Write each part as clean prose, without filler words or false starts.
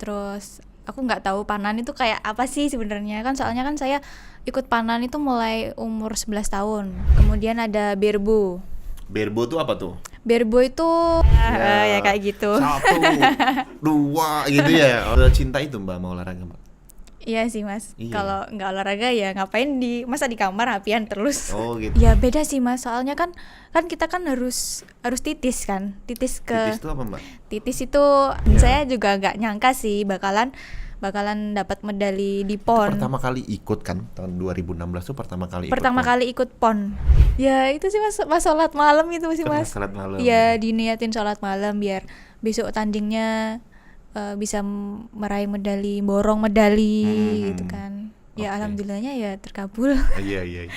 Terus aku nggak tahu panan itu kayak apa sih sebenarnya kan, soalnya kan saya ikut panan itu mulai umur 11 tahun. Kemudian ada berbo. Berbo tuh apa tuh? Berbo itu ya kayak gitu. 1, 2 gitu ya. Udah cinta itu Mbak mau olahraga Mbak? Iya sih Mas, Iya. kalau nggak olahraga ya ngapain masa di kamar hapian terus. Oh gitu. Ya beda sih Mas, soalnya kan kita kan harus titis kan, titis ke Titis itu apa Mbak? titis itu. Saya juga nggak nyangka sih bakalan dapat medali di PON. Pertama kali ikut kan tahun 2016 tuh pertama kali ikut. Pertama PON. kali ikut PON. Ya itu sih Mas, pas sholat malam itu sih Pernah Mas. sholat malam. Iya, diniatin sholat malam biar besok tandingnya bisa meraih medali, borong medali gitu kan. Ya Oke. alhamdulillahnya ya terkabul. Iya.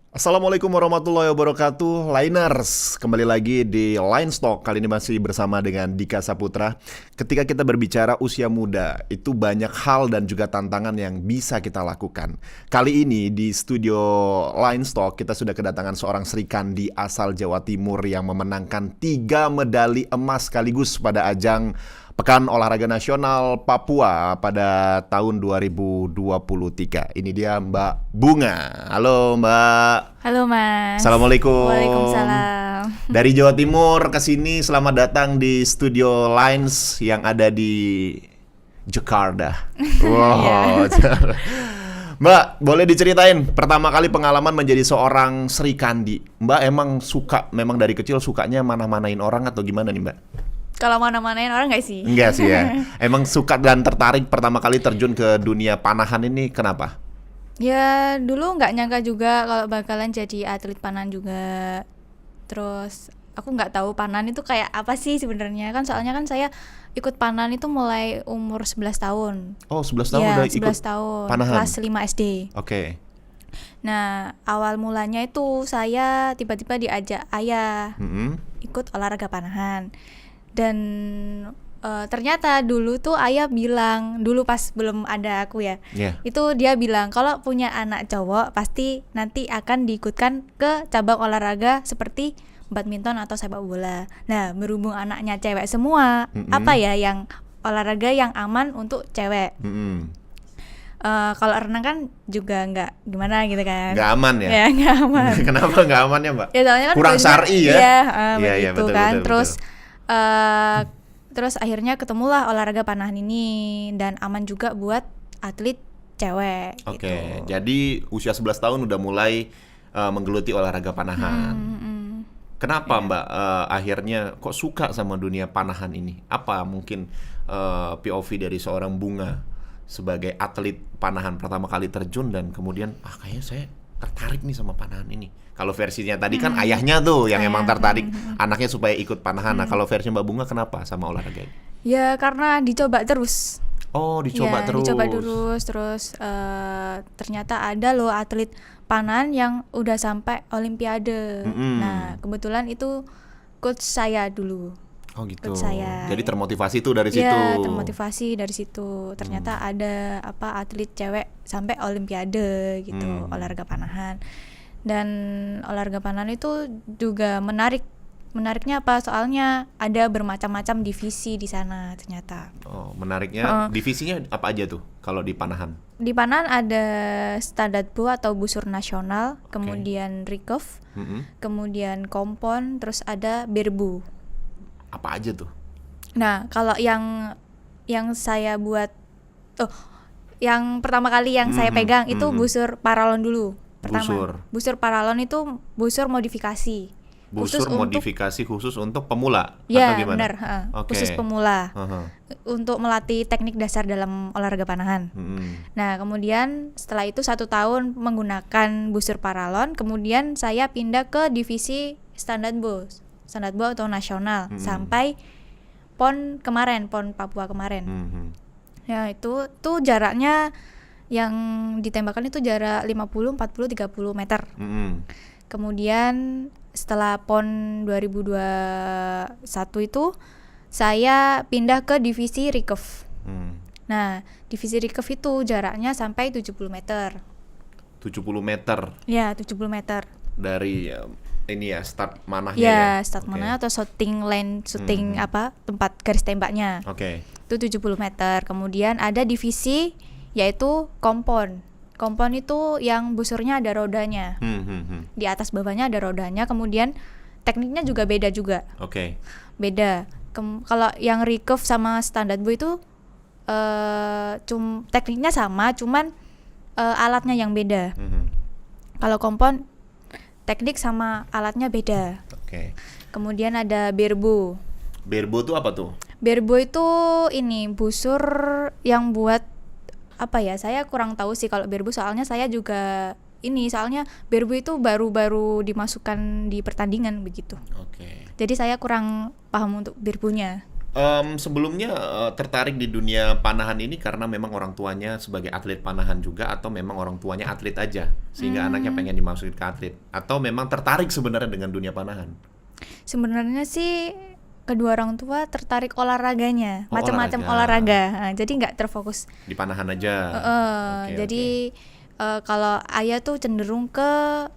Assalamualaikum warahmatullahi wabarakatuh, Liners. Kembali lagi di Line Stock. Kali ini masih bersama dengan Dika Saputra. Ketika kita berbicara usia muda, itu banyak hal dan juga tantangan yang bisa kita lakukan. Kali ini di studio Line Stock kita sudah kedatangan seorang Sri Kandi asal Jawa Timur yang memenangkan 3 medali emas sekaligus pada ajang Pekan Olahraga Nasional Papua pada tahun 2023. Ini dia Mbak Bunga. Halo Mbak. Halo Mas. Assalamualaikum. Waalaikumsalam. Dari Jawa Timur ke sini, selamat datang di studio Lines yang ada di Jakarta. Wow. Mbak, boleh diceritain pertama kali pengalaman menjadi seorang Sri Kandi. Mbak emang memang dari kecil sukanya mana-manain orang atau gimana nih Mbak? Kalau mana-manain orang nggak sih? Enggak sih ya. Emang suka dan tertarik pertama kali terjun ke dunia panahan ini kenapa? Ya dulu nggak nyangka juga kalau bakalan jadi atlet panan juga. Terus aku nggak tahu panan itu kayak apa sih sebenarnya kan, soalnya kan saya ikut panan itu mulai umur 11 tahun. Oh, 11 tahun Ya, udah 11 ikut tahun, panahan. kelas 5 SD. Oke. Nah, awal mulanya itu saya tiba-tiba diajak ayah ikut olahraga panahan. Dan ternyata dulu tuh ayah bilang, dulu pas belum ada aku ya, itu dia bilang kalau punya anak cowok pasti nanti akan diikutkan ke cabang olahraga seperti badminton atau sepak bola. Nah, berhubung anaknya cewek semua, apa ya yang olahraga yang aman untuk cewek? Kalau renang kan juga nggak gimana gitu kan? Nggak aman ya? Ya nggak aman. Kenapa nggak aman ya Mbak? Ya soalnya kan kurang syar'i ya? Iya, betul, kan. Betul. Terus akhirnya ketemulah olahraga panahan ini dan aman juga buat atlet cewek. Oke, gitu. jadi usia 11 tahun udah mulai menggeluti olahraga panahan. Kenapa Mbak akhirnya kok suka sama dunia panahan ini? Apa mungkin POV dari seorang Bunga sebagai atlet panahan pertama kali terjun dan kemudian kayaknya saya tertarik nih sama panahan ini. Kalau versinya tadi kan ayahnya tuh yang emang tertarik anaknya supaya ikut panahan. Nah, kalau versi Mbak Bunga kenapa sama olahraga ini? Ya karena dicoba terus. Oh, dicoba terus. Terus ternyata ada loh atlet panahan yang udah sampai olimpiade. Nah, kebetulan itu coach saya dulu. Oh gitu. Saya. Jadi termotivasi tuh dari situ. Iya, termotivasi dari situ. Ternyata ada atlet cewek sampai olimpiade gitu, olahraga panahan. Dan olahraga panahan itu juga menariknya apa? Soalnya ada bermacam-macam divisi di sana ternyata. Oh, menariknya divisinya apa aja tuh kalau di panahan? Di panahan ada standarbo atau busur nasional, kemudian recurve, kemudian kompon, terus ada berbu. Apa aja tuh? Nah, kalau yang saya buat yang pertama kali yang saya pegang itu busur paralon dulu. Pertama, busur paralon itu busur modifikasi. Busur modifikasi khusus untuk pemula ya, atau gimana? Benar, khusus pemula. Untuk melatih teknik dasar dalam olahraga panahan. Nah, kemudian setelah itu 1 tahun menggunakan busur paralon, kemudian saya pindah ke divisi standarbo atau nasional sampai PON Papua kemarin. Ya, itu jaraknya yang ditembakkan itu jarak 50, 40, 30 meter. Kemudian setelah PON 2021 itu saya pindah ke divisi recurve. Nah, divisi recurve itu jaraknya sampai 70 meter. 70 meter. Ya, 70 meter. Dari ini ya start manahnya Ya, ya. start mana atau shooting line, shooting tempat garis tembaknya. Oke. Itu 70 meter. Kemudian ada divisi yaitu kompon. Kompon itu yang busurnya ada rodanya. Di atas bawahnya ada rodanya. Kemudian tekniknya juga beda juga. Oke. Beda. Kalau yang recurve sama standar bu itu tekniknya sama, cuman alatnya yang beda. Kalau kompon teknik sama alatnya beda. Oke. Kemudian ada berbo. Berbo itu apa tuh? Berbo itu ini busur yang buat apa ya? Saya kurang tahu sih kalau berbo, soalnya saya juga soalnya berbo itu baru-baru dimasukkan di pertandingan begitu. Oke. Jadi saya kurang paham untuk berbonya. Sebelumnya tertarik di dunia panahan ini karena memang orang tuanya sebagai atlet panahan juga, atau memang orang tuanya atlet aja sehingga anaknya pengen dimasukin ke atlet, atau memang tertarik sebenarnya dengan dunia panahan? Sebenarnya sih kedua orang tua tertarik olahraganya, macam-macam olahraga. olahraga. Jadi nggak terfokus Di panahan aja. jadi kalau ayah tuh cenderung ke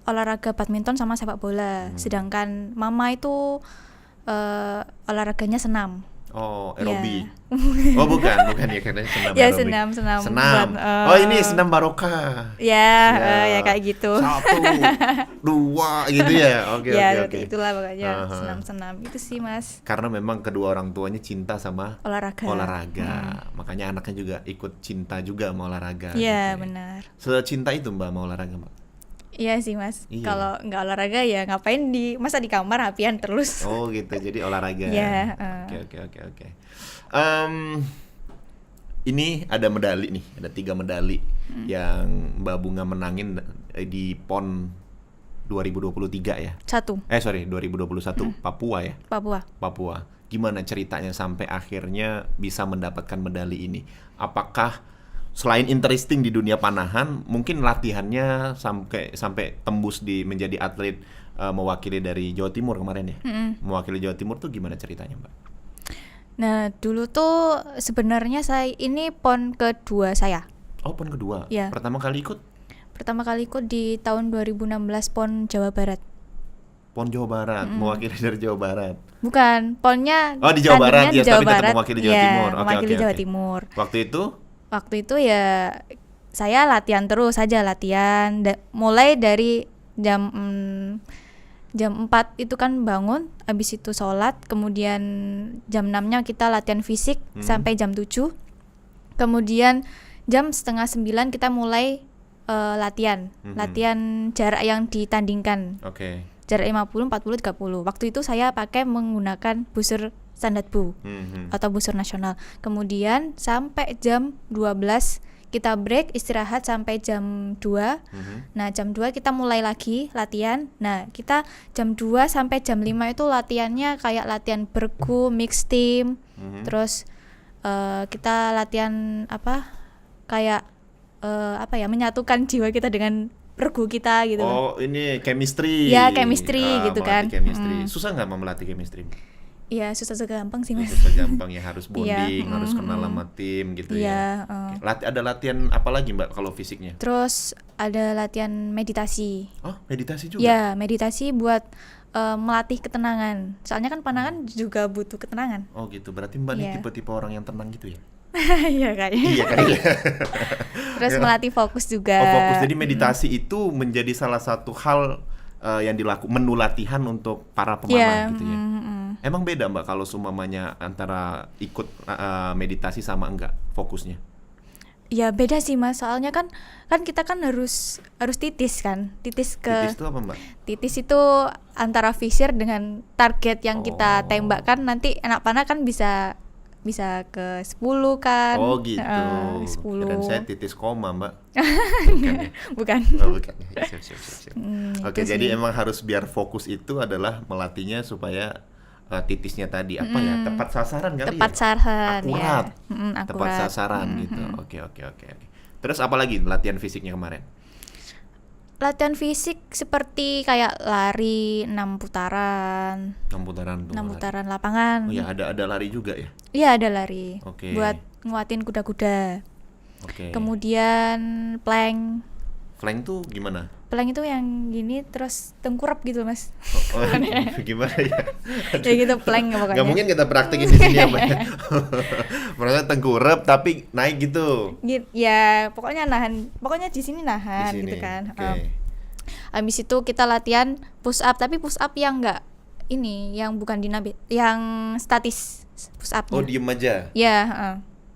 olahraga badminton sama sepak bola, sedangkan mama itu olahraganya senam. Oh, aerobi. Oh, bukan ya, karena senam. Ya, aerobi. senam. Senam. Oh, ini senam barokah. Ya, ya kayak gitu. 1, 2 gitu ya. Oke. Itulah pokoknya senam-senam itu sih, Mas. Karena memang kedua orang tuanya cinta sama olahraga. Makanya anaknya juga ikut cinta juga sama olahraga. Iya, gitu. Benar. Secinta itu Mbak sama olahraga, Mbak? Iya sih, Mas. Iya. Kalau nggak olahraga ya ngapain masa di kamar hapian terus. Oh gitu, jadi olahraga. Iya. Oke. Ini ada medali nih, ada 3 medali yang Mbak Bunga menangin di PON 2023 ya. 2021 Papua ya. Papua. Gimana ceritanya sampai akhirnya bisa mendapatkan medali ini? Apakah selain interesting di dunia panahan, mungkin latihannya sampai tembus menjadi atlet mewakili dari Jawa Timur kemarin ya? Mewakili Jawa Timur tuh gimana ceritanya, Mbak? Nah, dulu tuh sebenarnya saya ini PON kedua saya. Oh, PON kedua. Ya. Pertama kali ikut di tahun 2016 PON Jawa Barat. PON Jawa Barat, mewakili dari Jawa Barat. Bukan, PON-nya di Jawa Barat, di ya, Jawa tapi tetap Barat, mewakili Jawa Timur. Mewakili Jawa Timur. Waktu itu ya saya latihan terus saja, mulai dari jam 4 itu kan bangun, habis itu sholat, kemudian jam 6-nya kita latihan fisik sampai jam 7. Kemudian jam 8:30 kita mulai latihan jarak yang ditandingkan. Jarak 50, 40, 30. Waktu itu saya pakai menggunakan busur standar bu atau busur nasional. Kemudian sampai jam 12 kita break, istirahat sampai jam 2. Nah, jam 2 kita mulai lagi latihan. Nah, kita jam 2 sampai jam 5 itu latihannya kayak latihan bergu, mix team. Terus kita latihan kayak menyatukan jiwa kita dengan regu kita gitu. Oh, ini chemistry. Ya, chemistry gitu kan. Chemistry. Susah nggak melatih chemistry? Iya, susah gampang sih, Mas. Susah gampang ya, harus bonding, harus kenal sama tim gitu ya. Ada latihan apa lagi, Mbak, kalau fisiknya? Terus ada latihan meditasi. Oh, meditasi juga? Ya, meditasi buat melatih ketenangan. Soalnya kan panahan juga butuh ketenangan. Oh gitu, berarti Mbak ini tipe-tipe orang yang tenang gitu ya? Iya kayaknya. Iya kayaknya. Terus melatih fokus juga. Oh, fokus. Jadi meditasi itu menjadi salah satu hal yang menu latihan untuk para pemanah gitu ya. Emang beda, Mbak, kalau seumpamanya antara ikut meditasi sama enggak fokusnya? Ya beda sih, Mas. Soalnya kan kita kan harus titis kan. Titis itu apa, Mbak? Titis itu antara visir dengan target yang kita tembakkan, nanti anak panah kan bisa ke 10 kan. Oh gitu. 10. Dan saya titis koma, Mbak. Bukan. Oh, bukan. Siap. Oke, jadi emang harus biar fokus itu adalah melatihnya supaya titisnya tadi tepat sasaran kali tepat sasaran, akurat. Akurat. Tepat sasaran gitu. Oke. Terus apa lagi latihan fisiknya kemarin? Latihan fisik seperti kayak lari 6 putaran. 6 putaran lapangan. Oh ya, ada lari juga ya? Iya, ada lari. Oke. Buat nguatin kuda-kuda. Oke. Kemudian plank. Plank tuh gimana? Plank itu yang gini terus tengkurap gitu mas. Gimana ya? Ya gitu plank pokoknya. Gak mungkin kita praktekin di sini ya Mbak. Maksudnya tengkurap tapi naik gitu. Ya pokoknya pokoknya di sini nahan di sini. Gitu kan. Okay. Habis itu kita latihan push up, tapi push up yang enggak ini, yang bukan dinamik, yang statis push up-nya. Oh, diem aja. Ya,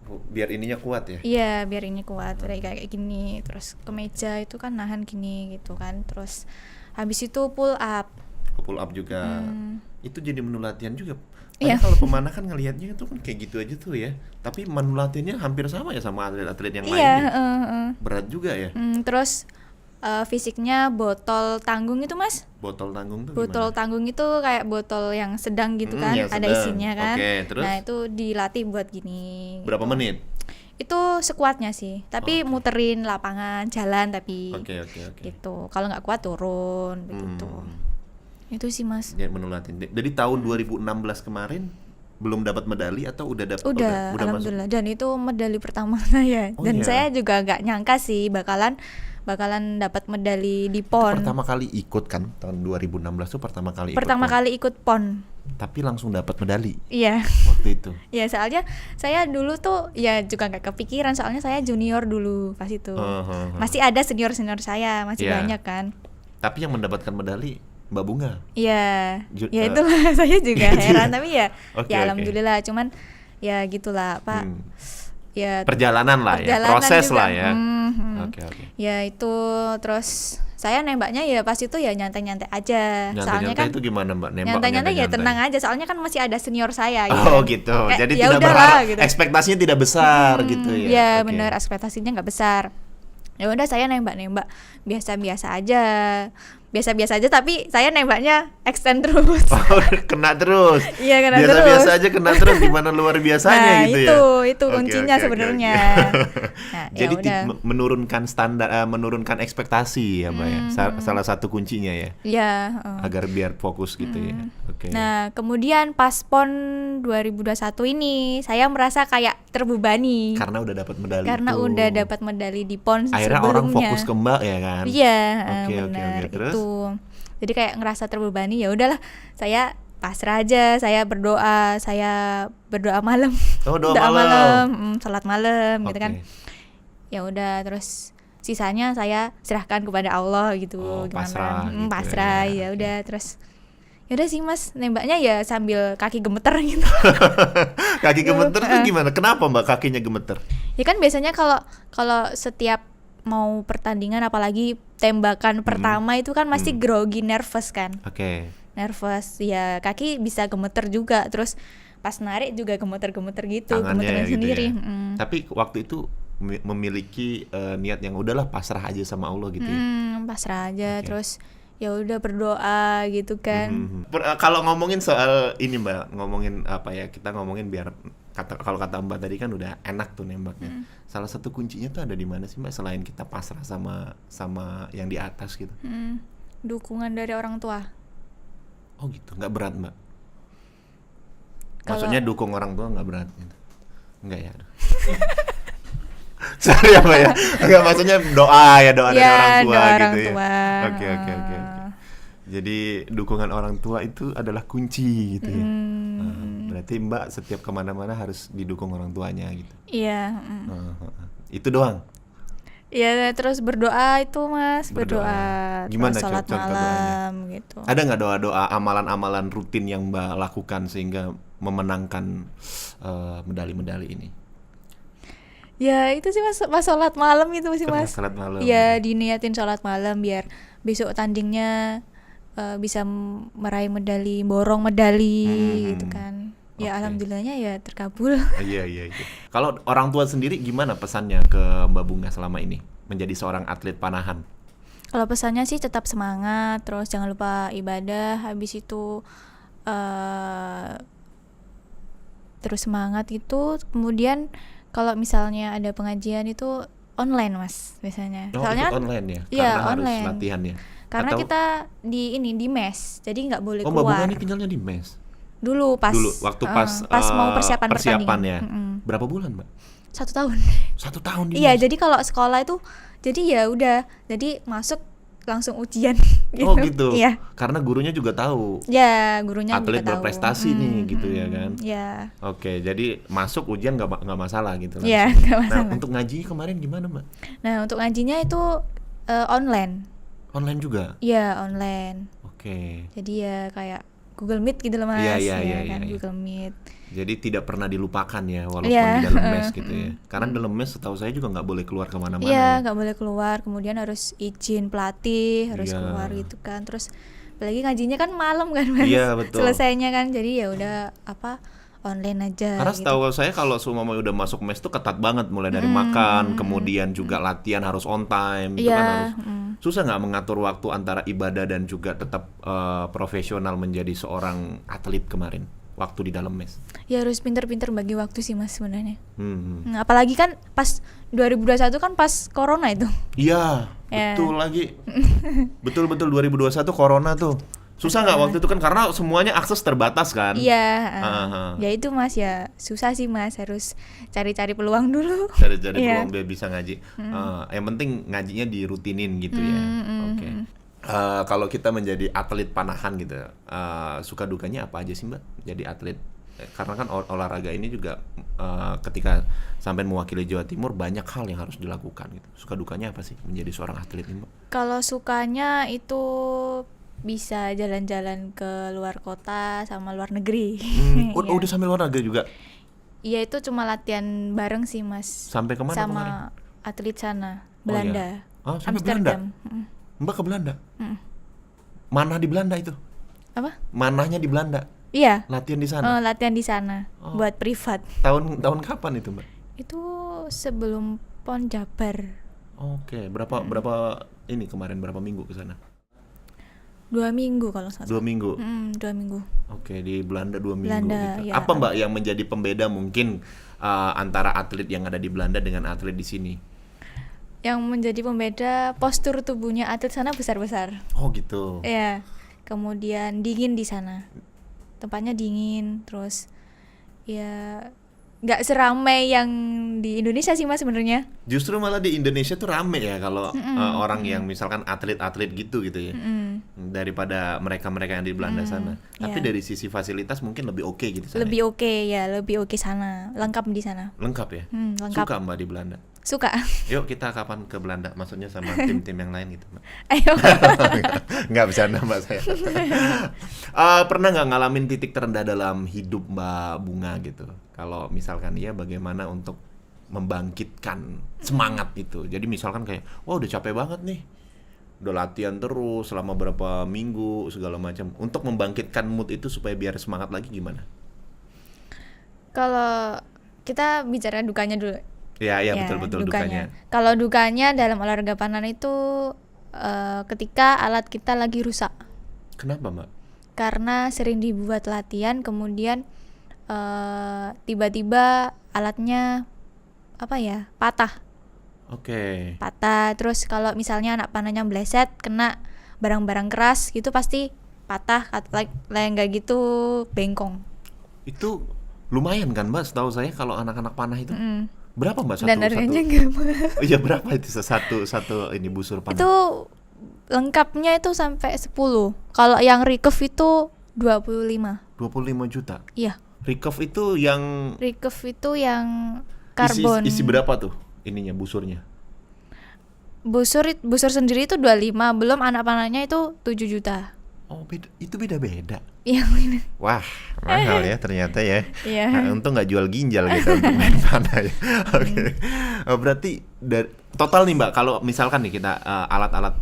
biar ininya kuat ya? Iya, biar ini kuat, kayak gini. Terus ke meja itu kan nahan gini gitu kan. Terus habis itu pull up. Pull up juga. Itu jadi menu latihan juga. Iya. Kalau pemanah kan ngelihatnya itu kan kayak gitu aja tuh ya. Tapi menu latihannya hampir sama ya sama atlet-atlet yang lain. Iya, berat juga ya. Terus fisiknya botol tanggung itu mas. Botol tanggung tuh Botol gimana? tanggung itu kayak botol yang sedang gitu kan, yang ada sedang. isinya kan. Oke, terus? Nah itu dilatih buat gini. Berapa gitu. menit? Itu sekuatnya sih, tapi muterin lapangan, jalan tapi Oke. gitu. Kalau nggak kuat turun begitu. Itu sih mas. Jadi menu latihan. Jadi tahun 2016 kemarin belum dapat medali atau udah dapat? Udah alhamdulillah. Masuk? Dan itu medali pertama saya. Oh, Dan iya? saya juga nggak nyangka sih bakalan dapat medali di PON. Pertama kali ikut kan tahun 2016 tuh pertama kali ikut PON. Tapi langsung dapat medali. Iya. Waktu itu. Ya soalnya saya dulu tuh ya juga nggak kepikiran, soalnya saya junior dulu pas itu. Masih ada senior saya, masih banyak kan. Tapi yang mendapatkan medali Mbak Bunga. Iya. Ya itulah saya juga heran tapi ya Okay. alhamdulillah, cuman ya gitulah Pak. Ya perjalanan lah ya, proses juga. lah ya. Oke. Ya itu terus saya nembaknya ya pas itu ya nyantai-nyantai aja. Soalnya kan itu gimana Mbak? Nembak nyantai-nyantai ya tenang aja, soalnya kan masih ada senior saya gitu. Oh gitu. Jadi ya tidak berharap gitu. Ekspektasinya tidak besar gitu ya. Iya, benar, ekspektasinya nggak besar. Ya udah saya nembak biasa-biasa aja tapi saya nembaknya extend terus. Oh, kena terus. Iya, kena terus. Biasa aja kena terus, gimana luar biasanya gitu ya. Itu kuncinya sebenarnya. Nah, jadi menurunkan standar, menurunkan ekspektasi ya Mbak ya. Salah satu kuncinya ya. Iya, agar biar fokus gitu ya. Oke. Nah, kemudian pas PON 2021 ini saya merasa kayak terbebani. Karena udah dapat medali. Udah dapat medali di PON sebelumnya. Akhirnya orang fokus ke Mbak ya kan. Iya, benar. Terus? Itu. Jadi kayak ngerasa terbebani, ya udahlah, saya pasrah aja, saya berdoa malam. Oh, doa malam. Salat malam gitu kan. Ya udah, terus sisanya saya serahkan kepada Allah gitu. Pasrah. Pasrah ya udah, terus ya udah sih Mas, nembaknya ya sambil kaki gemeter gitu. Kaki gemeter tuh gimana? Kenapa Mbak kakinya gemeter? Ya kan biasanya kalau setiap mau pertandingan, apalagi tembakan pertama itu kan masih grogi, nervous kan. Oke. Nervous ya, kaki bisa gemeter juga, terus pas narik juga gemeter-gemeter gitu, gemeterin gitu sendiri. Ya. Tapi waktu itu memiliki niat yang udahlah pasrah aja sama Allah gitu ya. Pasrah aja, terus ya udah berdoa gitu kan. Kalau ngomongin soal ini Mbak, ngomongin apa ya, kita ngomongin biar kalau kata Mbak tadi kan udah enak tuh nembaknya. Salah satu kuncinya tuh ada di mana sih Mbak, selain kita pasrah sama yang di atas gitu? Dukungan dari orang tua. Oh gitu, nggak berat Mbak? Maksudnya dukung orang tua nggak berat gitu? Nggak ya? Sorry ya Mbak ya? Nggak, maksudnya doa dari orang tua doa gitu orang ya? tua. Oke. Jadi dukungan orang tua itu adalah kunci gitu ya? Berarti Mbak setiap kemana-mana harus didukung orang tuanya gitu. Iya. Itu doang. Iya, terus berdoa itu Mas, berdoa. Gimana sholat contoh malam doanya? gitu. Ada nggak doa-doa, amalan-amalan rutin yang Mbak lakukan sehingga memenangkan medali-medali ini? Ya itu sih Mas, pas sholat malam itu sih Mas. Sholat malam. Ya diniatin sholat malam biar besok tandingnya bisa meraih medali, borong medali gitu kan. Ya alhamdulillahnya ya terkabul. Iya. Kalau orang tua sendiri gimana pesannya ke Mbak Bunga selama ini menjadi seorang atlet panahan? Kalau pesannya sih tetap semangat, terus jangan lupa ibadah, habis itu terus semangat itu. Kemudian kalau misalnya ada pengajian itu online Mas biasanya. Soalnya online ya? Iya, karena online. harus latihan ya? Karena kita di mes, jadi nggak boleh keluar. Mbak Bunga ini tinggalnya di mes? Dulu waktu pas mau persiapan ya. Berapa bulan Mbak? 1 tahun. 1 tahun di Iya, mes? jadi kalau sekolah itu Jadi ya udah, jadi masuk langsung ujian gitu. Oh gitu. Iya. Karena gurunya juga tahu. Ya, gurunya atlet juga tahu. berprestasi nih gitu ya kan. Ya. Oke, jadi masuk ujian nggak masalah gitu langsung. Iya, nggak masalah. Nah, untuk ngaji kemarin gimana, Mbak? Nah, untuk ngajinya itu online. Online juga? Iya, online. Oke. Jadi ya kayak Google Meet gitu loh Mas. Iya, kan iya. Google Meet. Jadi tidak pernah dilupakan ya, walaupun Iya. di dalam mes gitu ya. Karena dalam mes setahu saya juga nggak boleh keluar kemana-mana. Iya, nggak boleh keluar. Kemudian harus izin pelatih, harus Iya. keluar gitu kan. Terus apalagi ngajinya kan malam kan Mas. Iya, betul. Selesainya kan. Jadi ya udah online aja. Karena gitu. setahu saya kalau semua udah masuk mes tuh ketat banget, mulai dari makan, kemudian juga latihan harus on time, itu Iya, kan harus susah nggak mengatur waktu antara ibadah dan juga tetap profesional menjadi seorang atlet kemarin waktu di dalam mes. Ya harus pinter-pinter bagi waktu sih Mas sebenarnya. Hmm. Nah, apalagi kan pas 2021 kan pas corona itu. Iya, Ya. betul lagi. Betul 2021 corona tuh. Susah nggak waktu itu kan karena semuanya akses terbatas kan? Iya. Aha. Ya itu Mas ya susah sih Mas, harus cari-cari peluang dulu. Cari-cari Iya. peluang biar bisa ngaji. Yang penting ngajinya dirutinin gitu ya. Oke. Kalau kita menjadi atlet panahan gitu, suka dukanya apa aja sih Mbak? Jadi atlet, karena kan olahraga ini juga ketika sampai mewakili Jawa Timur banyak hal yang harus dilakukan gitu. Suka dukanya apa sih menjadi seorang atlet ini Mbak? Kalau sukanya itu bisa jalan-jalan ke luar kota sama luar negeri. Udah sampai luar negeri juga? Iya, itu cuma latihan bareng sih Mas. Sampai kemana sama kemarin? atlet sana, Oh, Belanda. iya. Oh, sampai Amsterdam. Mbak ke Belanda? Mana di Belanda itu? Apa? Manahnya di Belanda? Iya. Latihan di sana? Latihan di sana buat privat. Tahun kapan itu Mbak? Itu sebelum PON Jabar. Oke, berapa ini kemarin berapa minggu ke sana? 2 minggu kalau nggak 2 salah. minggu. 2 minggu. Oke, di Belanda 2 minggu Belanda, gitu. ya. Apa Mbak yang menjadi pembeda mungkin antara atlet yang ada di Belanda dengan atlet di sini? Yang menjadi pembeda postur tubuhnya atlet sana besar-besar. Oh gitu. Iya. Kemudian dingin di sana. Tempatnya dingin, terus ya nggak seramai yang di Indonesia sih Mas sebenarnya. Justru malah di Indonesia tuh rame ya kalau orang yang misalkan atlet-atlet gitu ya. Daripada mereka-mereka yang di Belanda sana. Tapi dari sisi fasilitas mungkin lebih oke gitu sana. Lebih oke sana. Lengkap di sana. Lengkap ya? Lengkap. Suka Mbak di Belanda? Suka. Yuk kita kapan ke Belanda? Maksudnya sama tim-tim yang lain gitu Mbak. Ayo. Nggak bercanda Mbak saya. Pernah nggak ngalamin titik terendah dalam hidup Mbak Bunga gitu? Kalau misalkan iya, bagaimana untuk membangkitkan semangat itu? Jadi misalkan kayak, wah udah capek banget nih, udah latihan terus selama berapa minggu segala macam. Untuk membangkitkan mood itu supaya biar semangat lagi gimana? Kalau kita bicara dukanya dulu. Ya betul dukanya. Kalau dukanya dalam olahraga panahan itu ketika alat kita lagi rusak. Kenapa Mbak? Karena sering dibuat latihan, kemudian tiba-tiba alatnya patah. Oke. Patah. Terus kalau misalnya anak panahnya meleset kena barang-barang keras gitu pasti patah, nggak gitu bengkong. Itu lumayan kan Mbak, setahu saya kalau anak-anak panah itu. Berapa Mbak satu? Dan harganya nggak mahal. Iya, berapa itu satu ini busur panah? Itu lengkapnya itu sampai 10. Kalau yang recurve itu 25. 25 juta. Iya. Recurve itu yang Recurve itu yang karbon. isi berapa tuh ininya busurnya? Busur sendiri itu 25, belum anak panahnya itu 7 juta. Oh, itu beda-beda. Iya. Wah, mahal ya ternyata ya. Iya. Nah, untung nggak jual ginjal gitu untuk main panah ya. Oke. Berarti total nih Mbak, kalau misalkan nih kita alat-alat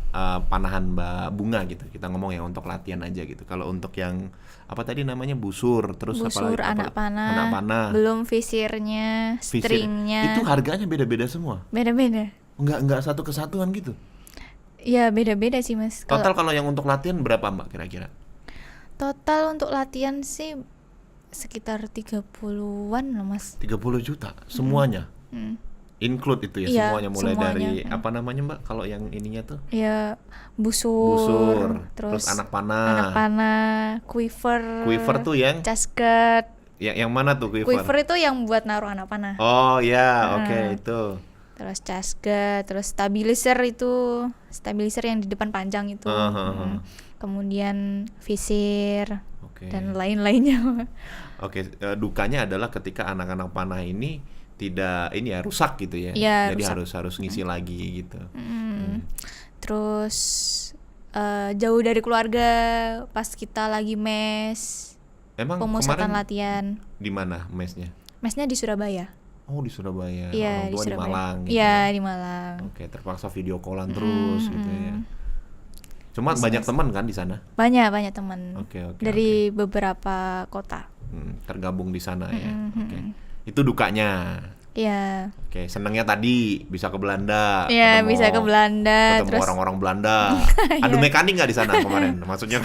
panahan Mbak Bunga gitu, kita ngomong ya untuk latihan aja gitu. Kalau untuk yang apa tadi namanya busur, terus anak panah, belum visirnya, stringnya. Itu harganya beda-beda semua. Beda-beda. Enggak satu kesatuan gitu. Ya beda-beda sih Mas. Total kalau yang untuk latihan berapa Mbak kira-kira? Total untuk latihan sih sekitar 30-an loh Mas. 30 juta semuanya. Include itu ya, Iya, semuanya mulai semuanya. dari apa namanya Mbak kalau yang ininya tuh? Ya busur, terus anak panah, quiver tuh yang casket. yang mana tuh quiver? Quiver itu yang buat naruh anak panah. Oh ya, oke, itu. terus casga, terus stabilizer yang di depan panjang itu. Kemudian visir dan lain-lainnya. Dukanya adalah ketika anak-anak panah ini tidak rusak gitu ya. Jadi rusak. harus ngisi lagi gitu. Terus jauh dari keluarga pas kita lagi mes. Emang pemusatan latihan. Di mana mesnya? Mesnya di Surabaya. Oh, di Surabaya. Iya, di Malang gitu. Iya, di Malang. Terpaksa video callan terus gitu ya. Cuma banyak teman kan di sana? Banyak teman. Dari beberapa kota. Tergabung di sana ya. Itu dukanya. Iya. Senangnya tadi bisa ke Belanda. Iya, bisa ke Belanda. Ketemu orang-orang Belanda. Adu mekanik nggak di sana kemarin? Maksudnya.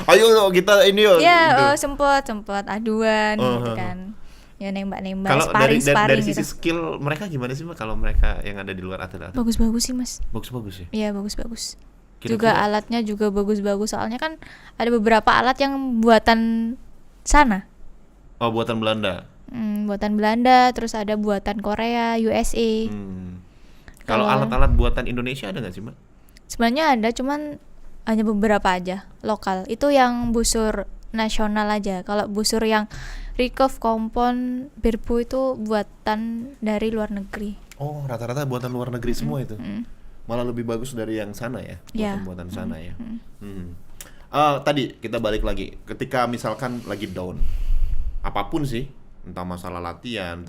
Ayo kita ini yuk. Iya, sempet aduan gitu kan. Ya nembak-nembak, sparing dari gitu. Sisi skill mereka gimana sih Mbak? Kalau mereka yang ada di luar atlet? Bagus-bagus sih Mas. Bagus-bagus ya? Iya, bagus-bagus. Juga alatnya juga bagus-bagus. Soalnya kan ada beberapa alat yang buatan sana. Oh, buatan Belanda. Buatan Belanda, terus ada buatan Korea, USA. Kalau alat-alat buatan Indonesia ada nggak sih Mbak? Sebenarnya ada, cuman hanya beberapa aja lokal. Itu yang busur nasional aja. Kalau busur yang recurve, kompon, birpu itu buatan dari luar negeri. Oh, rata-rata buatan luar negeri semua itu. Malah lebih bagus dari yang sana ya, buatan sana ya. Tadi kita balik lagi, ketika misalkan lagi down, apapun sih, entah masalah latihan,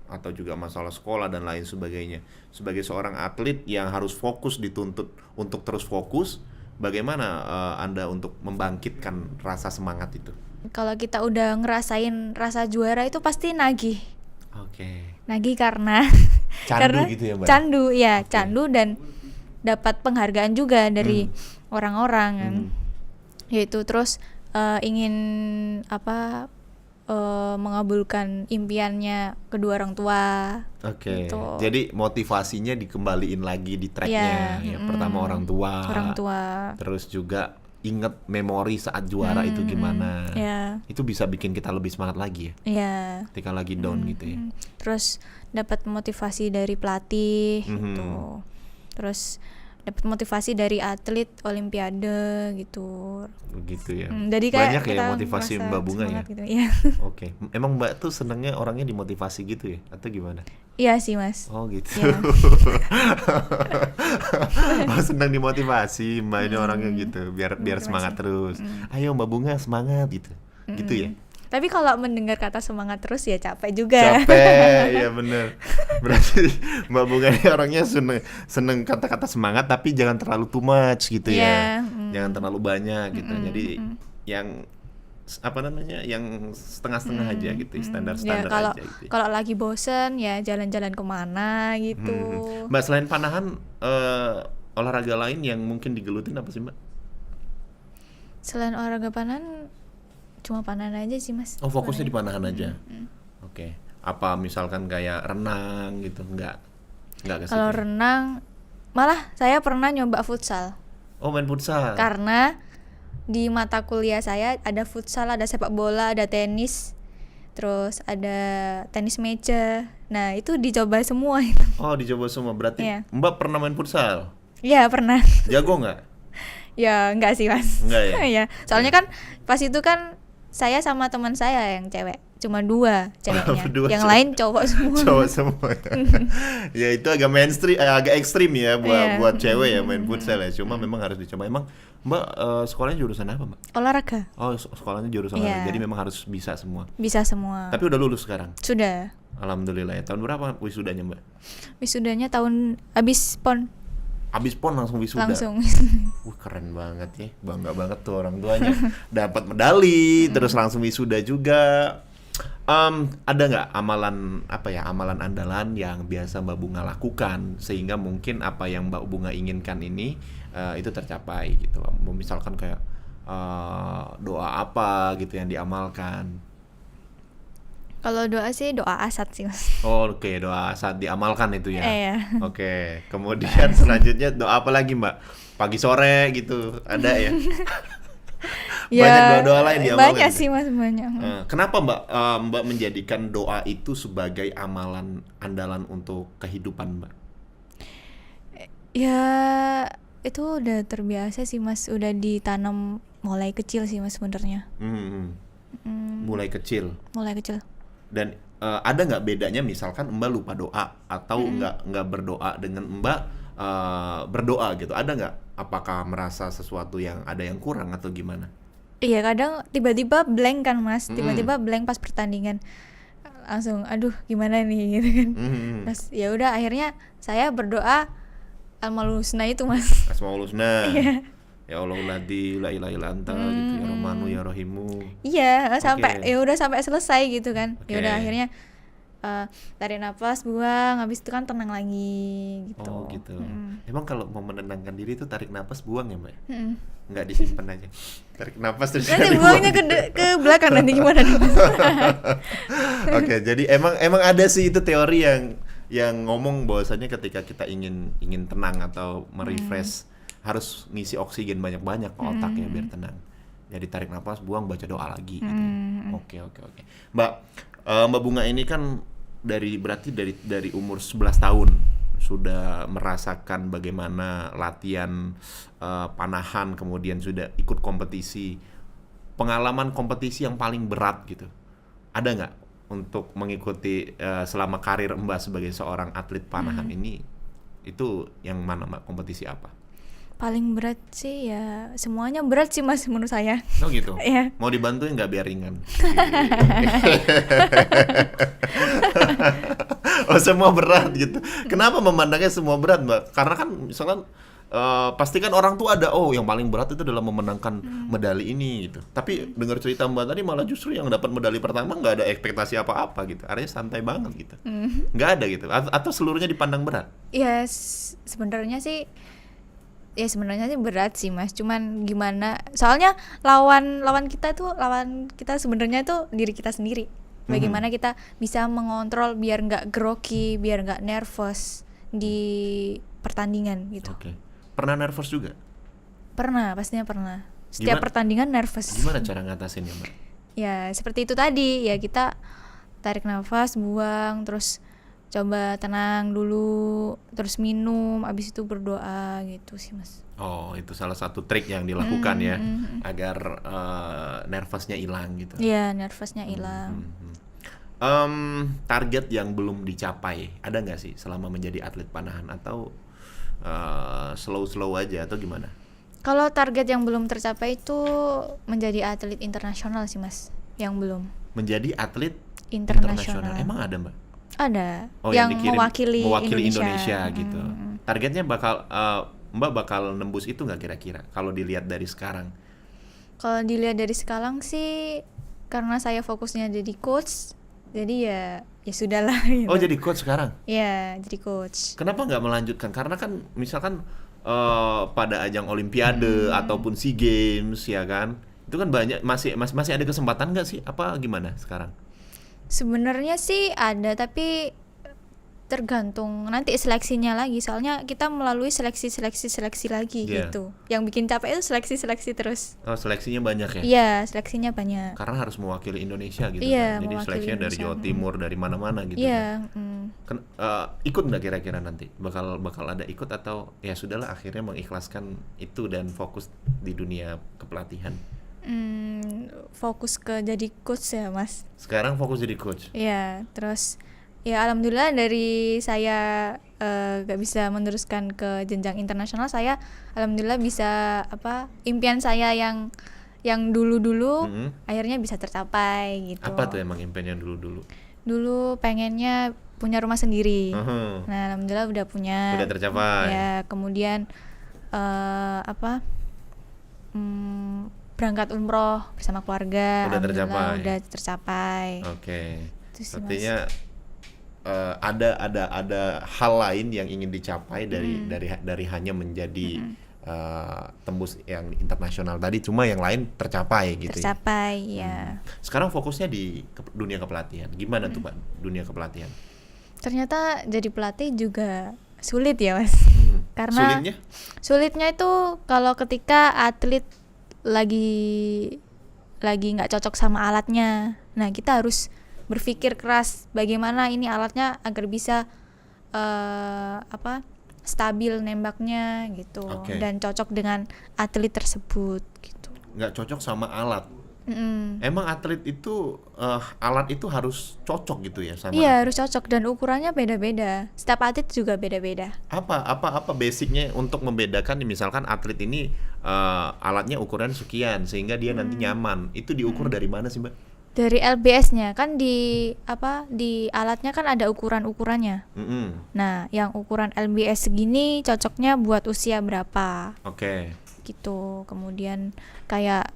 atau juga masalah sekolah dan lain sebagainya. Sebagai seorang atlet yang harus fokus, dituntut untuk terus fokus, bagaimana Anda untuk membangkitkan rasa semangat itu? Kalau kita udah ngerasain rasa juara itu pasti nagih. Nagih karena candu gitu ya Mbak? Candu dan dapat penghargaan juga dari orang-orang. Yaitu terus ingin mengabulkan impiannya kedua orang tua. Gitu. Jadi motivasinya dikembaliin lagi di tracknya. Pertama orang tua. Terus juga inget memori saat juara itu gimana. Itu bisa bikin kita lebih semangat lagi ya. Ketika lagi down gitu ya. Terus dapat motivasi dari pelatih gitu. Terus dapat motivasi dari atlet olimpiade gitu. Begitu ya. Jadi kayak banyak ya motivasi Mbak Bunga ya. Gitu, ya. Emang Mbak tuh senengnya orangnya dimotivasi gitu ya atau gimana? Iya sih Mas. Oh gitu. Ya. Senang dimotivasi Mbak ini orangnya gitu. Biar semangat terus. Ayo Mbak Bunga semangat gitu. Gitu ya. Tapi kalau mendengar kata semangat terus ya capek juga. Ya bener. Berarti Mbak Bunga ini orangnya seneng kata-kata semangat, tapi jangan terlalu too much gitu ya. Jangan terlalu banyak gitu. Jadi yang yang setengah-setengah aja gitu, standar-standar ya, aja gitu. Kalau lagi bosen ya jalan-jalan kemana gitu. Mbak, selain panahan, olahraga lain yang mungkin digelutin apa sih Mbak? Selain olahraga panahan, cuma panahan aja sih Mas. Oh, fokusnya di panahan aja. Apa misalkan kayak renang gitu? Enggak ke situ. Kalau renang, malah saya pernah nyoba futsal. Oh, main futsal. Karena di mata kuliah saya ada futsal, ada sepak bola, ada tenis, terus ada tenis meja. Nah, itu dicoba semua itu. Oh, dicoba semua. Berarti Mbak pernah main futsal? Iya, pernah. Jago nggak? Ya, enggak sih Mas. Enggak ya? Ya. Soalnya kan pas itu kan saya sama teman saya yang cewek, cuma 2 ceweknya. Yang lain cowok semua. Cowok semua. Ya itu agak mainstream, agak ekstrim ya buat cewek ya main futsal ya. Cuma memang harus dicoba. Emang Mbak sekolahnya jurusan apa Mbak? Olahraga. Oh, sekolahnya jurusan olahraga. Jadi memang harus bisa semua. Bisa semua. Tapi udah lulus sekarang? Sudah. Alhamdulillah ya. Tahun berapa wisudanya Mbak? Wisudanya tahun habis PON. Abis PON langsung wisuda. Langsung. Keren banget ya, bangga banget tuh orang tuanya. Dapat medali, terus langsung wisuda juga. Ada nggak amalan andalan yang biasa Mbak Bunga lakukan sehingga mungkin apa yang Mbak Bunga inginkan ini itu tercapai gitu? Misalkan kayak doa apa gitu yang diamalkan? Kalau doa sih doa asad sih Mas. Oh, oke, doa asad diamalkan itu ya. Iya. Oke, kemudian selanjutnya doa apa lagi Mbak? Pagi sore gitu ada ya? Ya, banyak doa-doa lain diamalkan. Banyak sih Mas, banyak. Kenapa Mbak menjadikan doa itu sebagai amalan andalan untuk kehidupan Mbak? Ya itu udah terbiasa sih Mas, udah ditanam mulai kecil sih Mas sebenarnya. Mulai kecil. Dan ada nggak bedanya misalkan Mbak lupa doa atau nggak berdoa dengan Mbak berdoa gitu? Ada nggak? Apakah merasa sesuatu yang ada yang kurang atau gimana? Iya, kadang tiba-tiba blank kan Mas, tiba-tiba blank pas pertandingan, langsung aduh gimana nih gitu kan. Terus ya udah akhirnya saya berdoa Al-Maul Husna itu Mas. Asmaul Husna. Ya Allah la ilaha illa anta gitu, ya Rahmanu ya Rahimu. Iya, sampai ya udah sampai selesai gitu kan. Ya udah Oke. akhirnya tarik nafas, buang, habis itu kan tenang lagi gitu. Oh gitu. Emang kalau mau menenangkan diri itu tarik nafas buang ya Mbak? Mm-mm. Nggak disimpan aja. Tarik nafas terus Nanti dibuang. buangnya ke belakang nanti gimana nih Mas? Oke, jadi emang ada sih itu teori yang ngomong bahwasanya ketika kita ingin tenang atau merefresh harus ngisi oksigen banyak-banyak ke otak ya biar tenang. Jadi tarik nafas, buang, baca doa lagi gitu. Oke. Mbak Bunga ini kan berarti dari umur 11 tahun sudah merasakan bagaimana latihan panahan, kemudian sudah ikut kompetisi. Pengalaman kompetisi yang paling berat gitu. Ada nggak untuk mengikuti selama karir Mbak sebagai seorang atlet panahan ini? Itu yang mana Mbak? Kompetisi apa? Paling berat sih ya semuanya berat sih Mas menurut saya. Oh gitu? Iya. Mau dibantuin nggak biar ringan? Oh semua berat gitu. Kenapa memandangnya semua berat Mbak? Karena kan misalkan pasti kan orang tuh ada yang paling berat itu adalah memenangkan medali ini gitu. Tapi dengar cerita Mbak tadi malah justru yang dapat medali pertama nggak ada ekspektasi apa-apa gitu. Artinya santai banget gitu. Nggak ada gitu. Atau seluruhnya dipandang berat? Ya sebenarnya sih berat sih Mas. Cuman gimana? Soalnya lawan kita sebenarnya tuh diri kita sendiri. Bagaimana kita bisa mengontrol biar nggak grogi, biar nggak nervous di pertandingan gitu. Oke. Pernah nervous juga? Pernah, pastinya pernah. Setiap pertandingan nervous. Gimana cara ngatasinnya Mbak? Ya seperti itu tadi, ya kita tarik nafas, buang, terus coba tenang dulu, terus minum, abis itu berdoa gitu sih Mas. Oh itu salah satu trik yang dilakukan ya agar nervousnya hilang gitu. Iya, nervousnya hilang. Target yang belum dicapai ada nggak sih selama menjadi atlet panahan atau slow aja atau gimana? Kalau target yang belum tercapai itu menjadi atlet internasional sih Mas, yang belum. Menjadi atlet Internasional. Emang ada Mbak? Ada. Oh, yang dikirim, mewakili Indonesia gitu. Targetnya Mbak bakal nembus itu nggak kira-kira kalau dilihat dari sekarang? Kalau dilihat dari sekarang sih karena saya fokusnya jadi coach, jadi ya sudahlah gitu. Oh jadi coach sekarang? Iya, jadi coach. Kenapa nggak melanjutkan? Karena kan misalkan pada ajang Olimpiade ataupun SEA Games ya kan, itu kan banyak masih ada kesempatan nggak sih? Apa gimana sekarang? Sebenarnya sih ada, tapi tergantung nanti seleksinya lagi. Soalnya kita melalui seleksi lagi gitu. Yang bikin capek itu seleksi terus. Oh, seleksinya banyak ya? Iya, seleksinya banyak. Karena harus mewakili Indonesia gitu Iya, kan. Jadi seleksinya dari Jawa Timur, dari mana-mana gitu iya, kan. Ikut nggak kira-kira nanti? Bakal ada ikut atau ya sudahlah akhirnya mengikhlaskan itu dan fokus di dunia kepelatihan? Fokus ke jadi coach ya Mas. Sekarang fokus jadi coach? Iya, terus ya alhamdulillah dari saya gak bisa meneruskan ke jenjang internasional, saya alhamdulillah bisa impian saya yang dulu akhirnya bisa tercapai gitu. Apa tuh emang impiannya dulu? Dulu pengennya punya rumah sendiri. Nah alhamdulillah udah punya. Udah tercapai. Ya kemudian berangkat umroh bersama keluarga. Udah tercapai. Oke. Sih, artinya ada hal lain yang ingin dicapai dari hanya menjadi tembus yang internasional tadi, cuma yang lain tercapai gitu. Ya. Sekarang fokusnya di dunia kepelatihan. Gimana tuh Pak dunia kepelatihan? Ternyata jadi pelatih juga sulit ya Mas. Karena sulitnya itu kalau ketika atlet lagi nggak cocok sama alatnya. Nah, kita harus berpikir keras bagaimana ini alatnya agar bisa stabil nembaknya gitu, dan cocok dengan atlet tersebut gitu. Nggak cocok sama alat. Emang atlet itu alat itu harus cocok gitu ya sama? Iya, harus cocok dan ukurannya beda-beda. Setiap atlet juga beda-beda. Apa basicnya untuk membedakan misalkan atlet ini alatnya ukuran sekian sehingga dia nanti nyaman. Itu diukur dari mana sih, Mbak? Dari LBS-nya kan di alatnya kan ada ukuran-ukurannya. Nah, yang ukuran LBS segini cocoknya buat usia berapa? Gitu. Kemudian kayak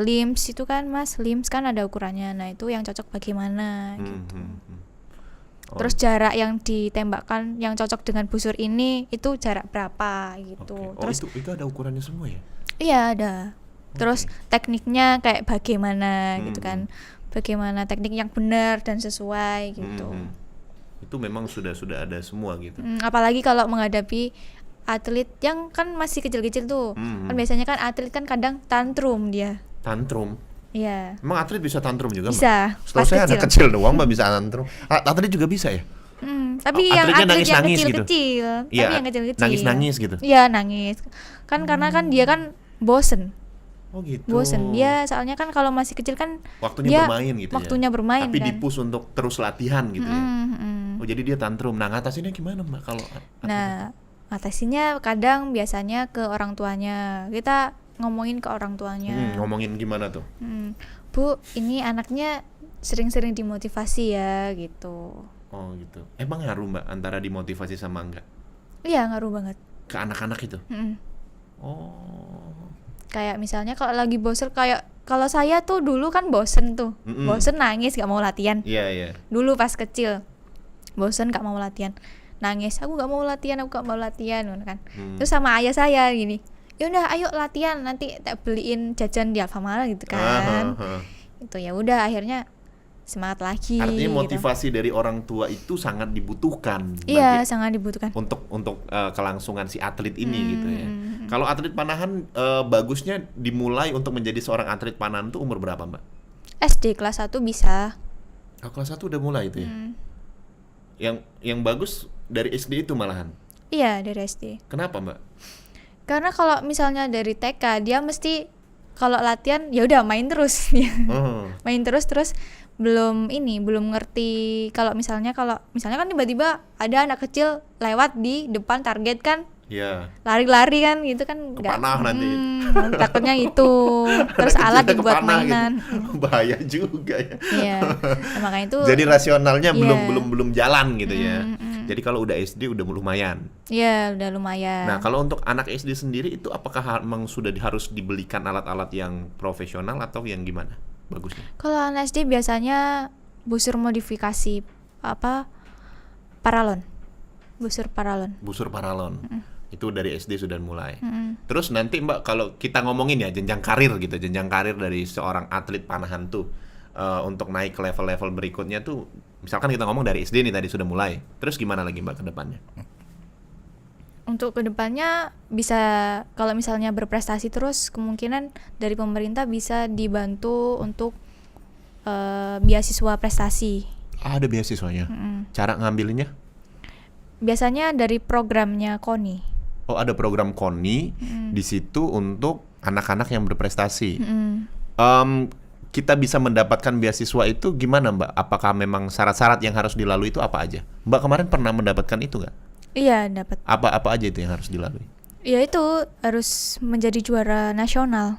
limbs itu kan, Mas, limbs kan ada ukurannya. Nah, itu yang cocok bagaimana gitu. Terus jarak yang ditembakkan yang cocok dengan busur ini itu jarak berapa gitu. Terus itu ada ukurannya semua ya? Iya, ada. Terus tekniknya kayak bagaimana gitu kan, bagaimana teknik yang benar dan sesuai gitu. Itu memang sudah ada semua gitu. Apalagi kalau menghadapi atlet yang kan masih kecil-kecil tuh, kan biasanya kan atlet kan kadang tantrum dia. Tantrum? Iya. Emang atlet bisa tantrum juga? Bisa. Setahu saya anak kecil doang Mbak bisa tantrum. Atlet juga bisa ya? Tapi yang atlet yang kecil-kecil, gitu? Tapi yang kecil-kecil. Nangis-nangis gitu? Iya, nangis. Kan karena kan dia kan bosen. Oh gitu. Bosen dia, soalnya kan kalau masih kecil kan waktunya dia bermain gitu waktunya ya. bermain tapi kan. dipus untuk terus latihan gitu ya. Oh jadi dia tantrum. Nah, ngatasinnya gimana Mbak kalau Nah, ngatasinnya kadang biasanya ke orang tuanya. Kita ngomongin ke orang tuanya. Ngomongin gimana tuh? Bu, ini anaknya sering-sering dimotivasi ya gitu. Oh gitu. Emang ngaruh Mbak antara dimotivasi sama enggak? Iya, ngaruh banget. Ke anak-anak itu? Oh. Kayak misalnya kalau lagi bosen, kayak kalau saya tuh dulu kan bosen tuh. Bosen nangis gak mau latihan. Iya. Dulu pas kecil. Bosen gak mau latihan. Nangis, aku gak mau latihan kan. Terus sama ayah saya gini, yaudah ayo latihan, nanti tak beliin jajan di Alfamart gitu kan. Itu ya udah akhirnya semangat lagi. Artinya motivasi dari orang tua itu sangat dibutuhkan. Iya, sangat dibutuhkan. Untuk kelangsungan si atlet ini gitu ya. Kalau atlet panahan bagusnya dimulai untuk menjadi seorang atlet panahan tuh umur berapa Mbak? SD kelas 1 bisa. Kelas 1 udah mulai itu ya. Yang bagus dari SD itu malahan. Iya, dari SD. Kenapa Mbak? Karena kalau misalnya dari TK dia mesti kalau latihan ya udah main terus. Main terus belum ngerti kalau misalnya kan tiba-tiba ada anak kecil lewat di depan target kan. Iya. Lari-lari kan gitu kan kepanah nanti. Takutnya itu. Terus alat dibuat mainan. Gitu. Bahaya juga ya. Iya. Nah, makanya itu. Jadi rasionalnya belum jalan gitu ya. Jadi kalau udah SD udah lumayan. Iya, udah lumayan. Nah, kalau untuk anak SD sendiri itu apakah memang sudah harus dibelikan alat-alat yang profesional atau yang gimana? Bagusnya. Kalau anak SD biasanya busur modifikasi paralon. Busur paralon. Itu dari SD sudah mulai. Terus nanti Mbak kalau kita ngomongin ya jenjang karir dari seorang atlet panahan tuh untuk naik ke level-level berikutnya tuh, misalkan kita ngomong dari SD nih tadi sudah mulai. Terus gimana lagi Mbak ke depannya? Untuk kedepannya bisa kalau misalnya berprestasi terus kemungkinan dari pemerintah bisa dibantu untuk beasiswa prestasi. Ada beasiswanya. Cara ngambilnya? Biasanya dari programnya KONI. Oh, ada program KONI di situ untuk anak-anak yang berprestasi. Kita bisa mendapatkan beasiswa itu gimana Mbak? Apakah memang syarat-syarat yang harus dilalui itu apa aja? Mbak kemarin pernah mendapatkan itu nggak? Iya, dapat. Apa aja itu yang harus dilalui? Ya itu harus menjadi juara nasional.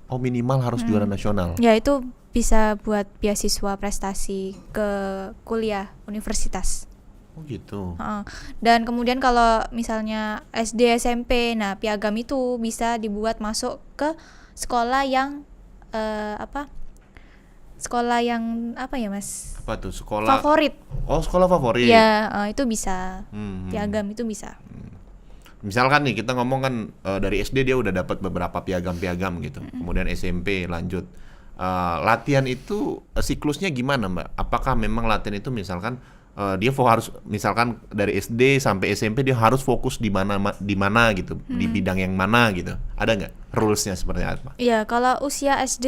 Oh, minimal harus juara nasional. Ya itu bisa buat beasiswa prestasi ke kuliah universitas. Oh gitu. Dan kemudian kalau misalnya SD SMP, nah piagam itu bisa dibuat masuk ke sekolah yang sekolah yang apa ya Mas? Apa tuh sekolah? Favorit. Oh, sekolah favorit. Ya, itu bisa. Piagam itu bisa. Misalkan nih kita ngomong kan dari SD dia udah dapat beberapa piagam-piagam gitu. Kemudian SMP lanjut. Latihan itu siklusnya gimana Mbak? Apakah memang latihan itu misalkan dia harus misalkan dari SD sampai SMP dia harus fokus di mana gitu, di bidang yang mana gitu. Ada nggak? rulesnya seperti apa? Iya, kalau usia SD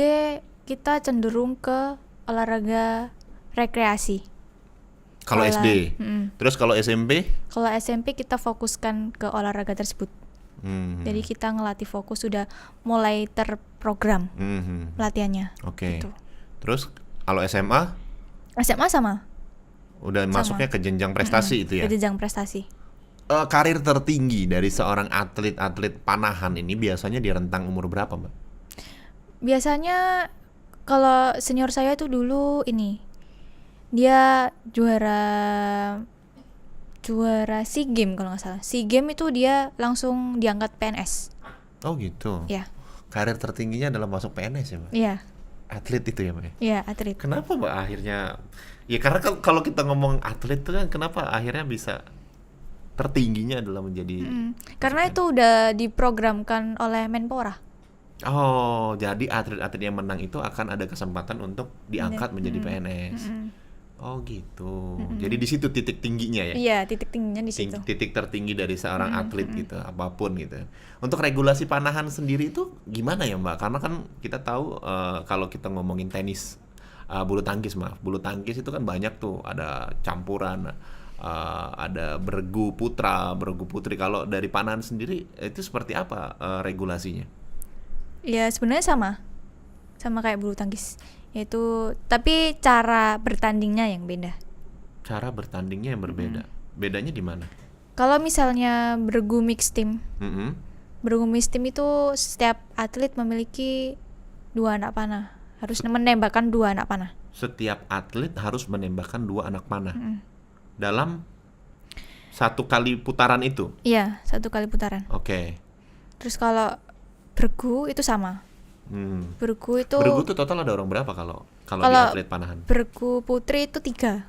kita cenderung ke olahraga rekreasi. Kalau SD. Terus kalau SMP? Kalau SMP kita fokuskan ke olahraga tersebut. Jadi kita ngelatih fokus, sudah mulai terprogram latihannya. Oke. Gitu. Terus kalau SMA? SMA sama. Udah masuknya ke jenjang prestasi itu ya? Ke jenjang prestasi. Karir tertinggi dari seorang atlet panahan ini biasanya di rentang umur berapa, Mbak? Biasanya kalau senior saya tuh dulu ini, dia juara SEA Games kalau nggak salah. SEA Games itu dia langsung diangkat PNS. Oh gitu. Ya. Karir tertingginya adalah masuk PNS ya, Mbak? Iya. Atlet itu ya, Mbak? Iya, atlet. Kenapa, Mbak, akhirnya? Ya karena kalau kita ngomong atlet itu kan kenapa akhirnya bisa tertingginya adalah menjadi Karena itu udah diprogramkan oleh Menpora. Oh, jadi atlet-atlet yang menang itu akan ada kesempatan untuk diangkat menjadi PNS. Oh gitu. Jadi di situ titik tingginya ya? Iya, titik tingginya di situ. Titik tertinggi dari seorang atlet gitu, apapun gitu. Untuk regulasi panahan sendiri itu gimana ya, Mbak? Karena kan kita tahu kalau kita ngomongin tenis, bulu tangkis itu kan banyak tuh, ada campuran, ada bergu putra, bergu putri. Kalau dari panahan sendiri itu seperti apa regulasinya? Ya sebenarnya sama kayak bulu tangkis, yaitu tapi cara bertandingnya yang beda. Cara bertandingnya yang berbeda. Bedanya di mana? Kalau misalnya bergu mixed team, bergu mixed team itu setiap atlet memiliki 2 anak panah, harus menembakkan 2 anak panah. Setiap atlet harus menembakkan 2 anak panah dalam 1 kali putaran itu? Iya, 1 kali putaran. Oke. Terus kalau bergu itu sama. Bergu itu total ada orang berapa kalau di atlet panahan? Bergu putri itu 3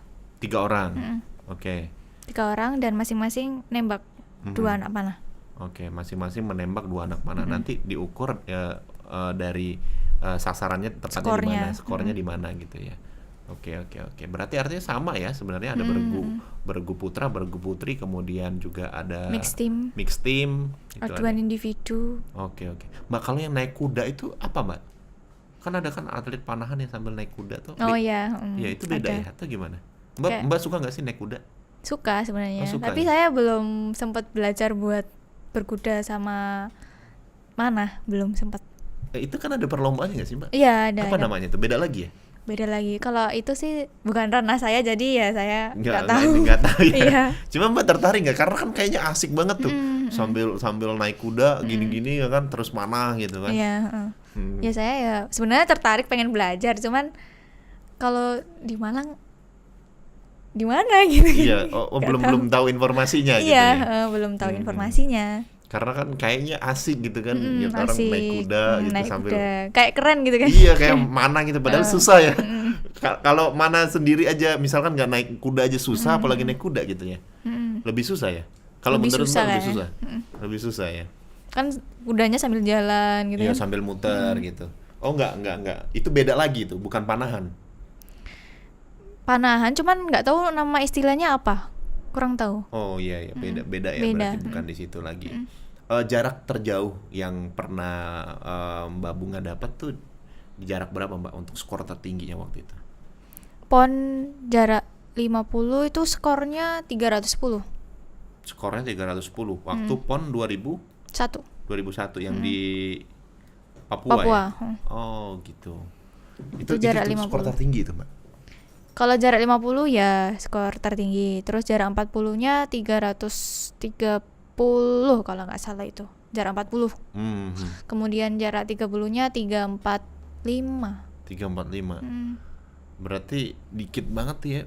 orang. Oke. 3 orang dan masing-masing nembak 2 anak panah. Oke, masing-masing menembak 2 anak panah. Nanti diukur dari sasarannya tepatnya di mana, skornya di mana gitu ya. Oke. Berarti artinya sama ya sebenarnya, ada bergu putra, bergu putri, kemudian juga ada mixed team aduan individu. Oke. Mbak, kalau yang naik kuda itu apa, Mbak? Kan ada kan atlet panahan yang sambil naik kuda tuh. Oh iya. Ya itu beda ada. ya atau gimana? Mbak suka nggak sih naik kuda? Suka sebenarnya. Tapi ya? saya belum sempat belajar buat berkuda sama mana, belum sempat. Itu kan ada perlombaannya nggak sih, Mbak? Iya ada. Apa namanya itu? Beda lagi ya? Beda lagi. Kalau itu sih bukan ranah saya, jadi ya saya nggak tahu ya. Iya. Cuma Mbak tertarik nggak? Karena kan kayaknya asik banget tuh, sambil naik kuda gini-gini ya kan, terus mana gitu kan? Iya. Ya saya ya sebenarnya tertarik, pengen belajar, cuman kalau di Malang di mana gitu? Iya. Belum tahu informasinya gitu ya? Iya, belum tahu informasinya. Karena kan kayaknya asik gitu kan, orang naik kuda gitu naik sambil kuda. Kayak keren gitu kan. Iya, kayak mana gitu, padahal susah ya. Kalau mana sendiri aja misalkan nggak naik kuda aja susah, apalagi naik kuda gitu ya. Lebih susah ya. Kalau menurut Mbak lebih susah. Lebih susah ya. Kan kudanya sambil jalan gitu ya, kan. Sambil muter gitu. Oh enggak. Itu beda lagi tuh, bukan panahan. Panahan, cuman nggak tahu nama istilahnya apa. Kurang tahu. Oh iya, beda ya, berarti bukan di situ lagi. Jarak terjauh yang pernah Mbak Bunga dapat tuh di jarak berapa, Mbak, untuk skor tertingginya waktu itu? PON jarak 50 itu skornya 310. Skornya 310. Waktu PON 2001 yang di Papua ya? Oh gitu. Itu jarak 50. Skor tertinggi itu, Mbak? Kalau jarak 50 ya skor tertinggi. Terus jarak 40-nya 330 kalau nggak salah itu. Jarak 40. Kemudian jarak 30-nya 345. 345. Berarti dikit banget ya.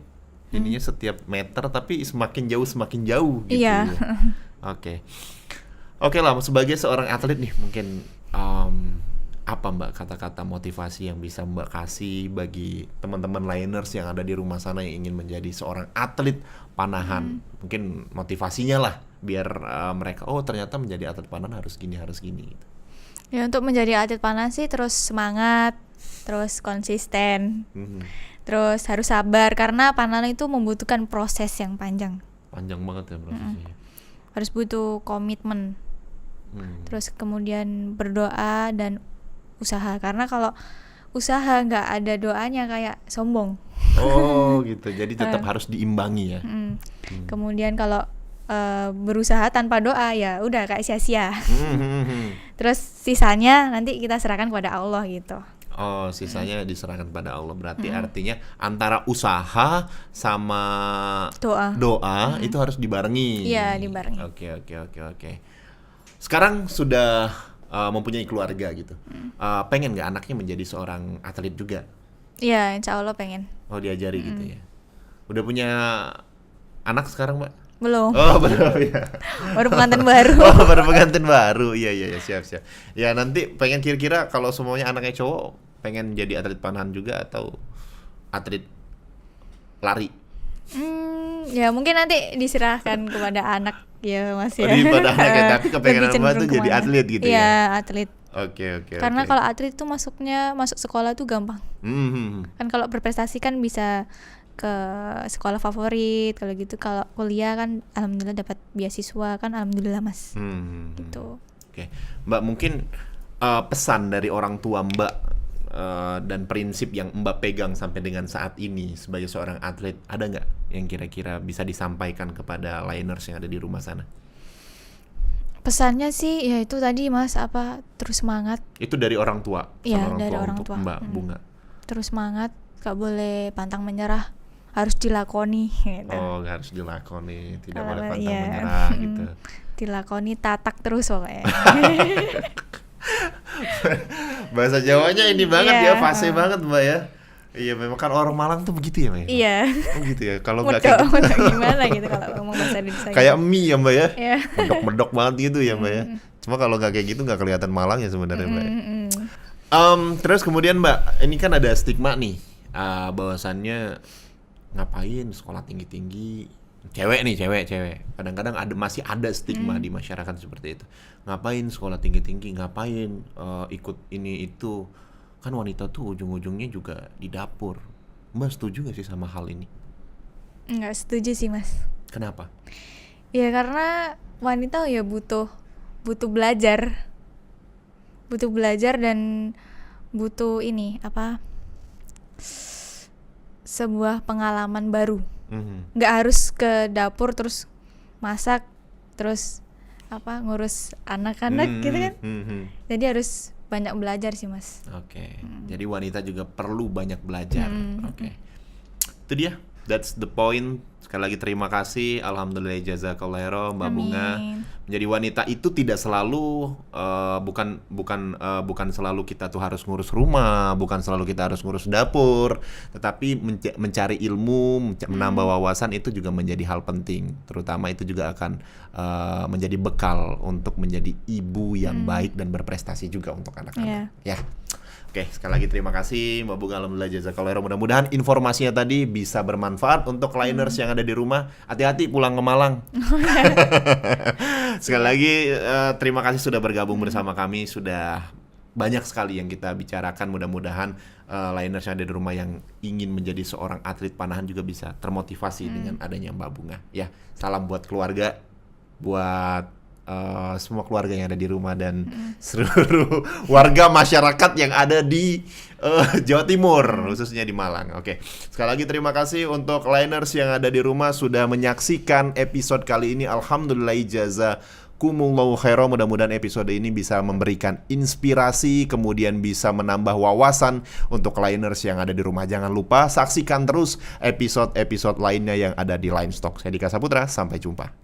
Ininya setiap meter tapi semakin jauh gitu. Iya. Ya. Oke lah, sebagai seorang atlet nih mungkin apa, Mbak, kata-kata motivasi yang bisa Mbak kasih bagi teman-teman liners yang ada di rumah sana yang ingin menjadi seorang atlet panahan? Mungkin motivasinya lah biar mereka ternyata menjadi atlet panahan harus gini gitu. Ya, untuk menjadi atlet panahan sih terus semangat, terus konsisten. Terus harus sabar karena panahan itu membutuhkan proses yang panjang. Panjang banget ya prosesnya. Harus butuh komitmen. terus kemudian berdoa dan usaha, karena kalau usaha nggak ada doanya kayak sombong. Oh gitu, jadi tetap harus diimbangi ya. Kemudian kalau berusaha tanpa doa ya udah kayak sia-sia. Terus sisanya nanti kita serahkan kepada Allah gitu. Oh, sisanya diserahkan pada Allah. Berarti artinya antara usaha sama doa itu harus dibarengi. Iya, dibarengi. Oke. Sekarang sudah mempunyai keluarga gitu. Pengen nggak anaknya menjadi seorang atlet juga? Iya, insya Allah pengen. Oh, diajari gitu ya. Udah punya anak sekarang, Mbak? Belum. Oh, belum ya. Baru pengantin baru. Oh, baru pengantin baru. Iya, siap. Ya, nanti pengen kira-kira kalau semuanya anaknya cowok, pengen jadi atlet panahan juga atau atlet lari? Ya mungkin nanti diserahkan kepada anak ya Mas ya. Kepada anak ya, tapi kepengen Mbak tuh jadi atlet gitu ya? Iya, atlet. Oke. Karena kalau atlet itu masuk sekolah tuh gampang. Kan kalau berprestasi kan bisa ke sekolah favorit, kalau gitu kalau kuliah kan alhamdulillah dapat beasiswa kan, alhamdulillah Mas. Gitu. Oke. Mbak, mungkin pesan dari orang tua Mbak dan prinsip yang Mbak pegang sampai dengan saat ini sebagai seorang atlet, ada nggak yang kira-kira bisa disampaikan kepada liners yang ada di rumah sana? Pesannya sih ya itu tadi Mas, terus semangat. Itu dari orang tua. Iya, dari orang untuk tua. Mbak Bunga. Terus semangat, gak boleh pantang menyerah, harus dilakoni gitu. Oh, harus dilakoni, tidak boleh pantang iya. menyerah gitu. Dilakoni, tatak terus pokoknya. Bahasa Jawanya ini banget ya, fase banget Mbak ya. Iya, memang kan orang Malang tuh begitu ya Mbak. Iya. Oh gitu ya. Kalau nggak kayak gitu, gimana gitu kalau ngomong bahasa Indonesia. Kayak mie ya Mbak ya. Iya. Medok-medok banget gitu ya Mbak ya. Cuma kalau nggak kayak gitu nggak kelihatan Malang ya sebenarnya Mbak. Terus kemudian Mbak, ini kan ada stigma nih, bahwasannya ngapain sekolah tinggi-tinggi, cewek. Kadang-kadang masih ada stigma di masyarakat seperti itu. Ngapain sekolah tinggi-tinggi, ngapain ikut ini itu. Kan wanita tuh ujung-ujungnya juga di dapur. Mbak setuju gak sih sama hal ini? Nggak setuju sih Mas. Kenapa? Ya karena wanita ya butuh belajar. Butuh belajar dan butuh sebuah pengalaman baru. Nggak harus ke dapur terus masak, terus ngurus anak-anak gitu kan. Jadi harus banyak belajar sih Mas. Oke. Jadi wanita juga perlu banyak belajar. Oke. Itu dia. That's the point. Sekali lagi terima kasih. Alhamdulillah jazakallahu khairan Mbak Bunga. Menjadi wanita itu tidak selalu bukan selalu kita tuh harus ngurus rumah, bukan selalu kita harus ngurus dapur, tetapi mencari ilmu, menambah wawasan itu juga menjadi hal penting. Terutama itu juga akan menjadi bekal untuk menjadi ibu yang baik dan berprestasi juga untuk anak-anak. Ya. Oke, sekali lagi terima kasih Mbak Bunga, alhamdulillah jazakallahu khairan. Mudah-mudahan informasinya tadi bisa bermanfaat untuk liners yang ada di rumah. Hati-hati pulang ke Malang. Sekali lagi terima kasih sudah bergabung bersama kami. Sudah banyak sekali yang kita bicarakan. Mudah-mudahan liners yang ada di rumah yang ingin menjadi seorang atlet panahan juga bisa termotivasi dengan adanya Mbak Bunga. Ya, salam buat keluarga, buat semua keluarga yang ada di rumah dan seluruh warga masyarakat yang ada di Jawa Timur, khususnya di Malang. Oke, sekali lagi terima kasih untuk liners yang ada di rumah sudah menyaksikan episode kali ini. Alhamdulillah jazakumullahu khairan. Mudah-mudahan episode ini bisa memberikan inspirasi, kemudian bisa menambah wawasan untuk liners yang ada di rumah. Jangan lupa saksikan terus episode-episode lainnya yang ada di Line Stock. Saya Dika Saputra, sampai jumpa.